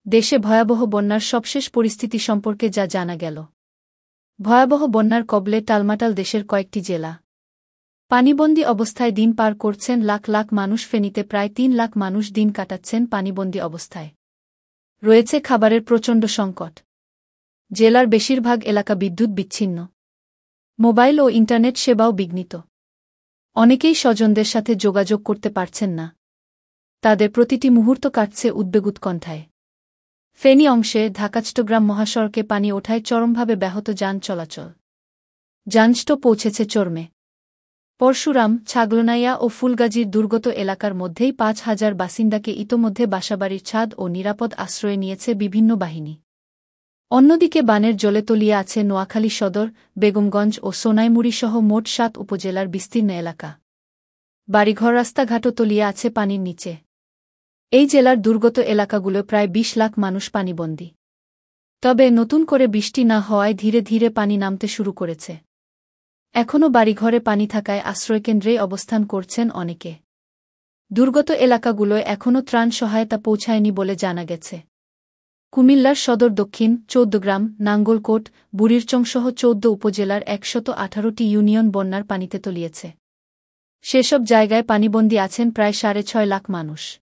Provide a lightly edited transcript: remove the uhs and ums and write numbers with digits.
দেশে ভয়াবহ বন্যার সবশেষ পরিস্থিতি সম্পর্কে যা জানা গেল। ভয়াবহ বন্যার কবলে টালমাটাল দেশের কয়েকটি জেলা। পানিবন্দী অবস্থায় দিন পার করছেন লাখ লাখ মানুষ। ফেনীতে প্রায় ৩ লাখ মানুষ দিন কাটাচ্ছেন পানিবন্দী অবস্থায়। রয়েছে খাবারের প্রচণ্ড সংকট। জেলার বেশিরভাগ এলাকা বিদ্যুৎ বিচ্ছিন্ন। মোবাইল ও ইন্টারনেট সেবাও বিঘ্নিত। অনেকেই স্বজনদের সাথে যোগাযোগ করতে পারছেন না। তাদের প্রতিটি মুহূর্ত কাটছে উদ্বেগ উৎকণ্ঠায়। ফেনী অংশে ঢাকা-চট্টগ্রাম মহাসড়কে পানি ওঠায় চরমভাবে ব্যাহত যান চলাচল। যানজট পৌঁছেছে চরমে। পরশুরাম, ছাগলনাইয়া ও ফুলগাজীর দুর্গত এলাকার মধ্যেই ৫,০০০ বাসিন্দাকে ইতোমধ্যে বাসাবাড়ির ছাদ ও নিরাপদ আশ্রয়ে নিয়েছে বিভিন্ন বাহিনী। অন্যদিকে বানের জলে তলিয়ে আছে নোয়াখালী সদর, বেগমগঞ্জ ও সোনাইমুড়ীসহ মোট ৭ উপজেলার বিস্তীর্ণ এলাকা। বাড়িঘর রাস্তাঘাটও তলিয়ে আছে পানির নিচে। এই জেলার দুর্গত এলাকাগুলো প্রায় ২০ লাখ মানুষ পানিবন্দী। তবে নতুন করে বৃষ্টি না হওয়ায় ধীরে ধীরে পানি নামতে শুরু করেছে। এখনও বাড়িঘরে পানি থাকায় আশ্রয়কেন্দ্রেই অবস্থান করছেন অনেকে। দুর্গত এলাকাগুলোয় এখনও ত্রাণ সহায়তা পৌঁছায়নি বলে জানা গেছে। কুমিল্লার সদর দক্ষিণ, চৌদ্দগ্রাম, নাঙ্গলকোট, বুড়িরচংসহ ১৪ উপজেলার ১১৮টি ইউনিয়ন বন্যার পানিতে তলিয়েছে। সেসব জায়গায় পানিবন্দী আছেন প্রায় ৬.৫ লাখ মানুষ।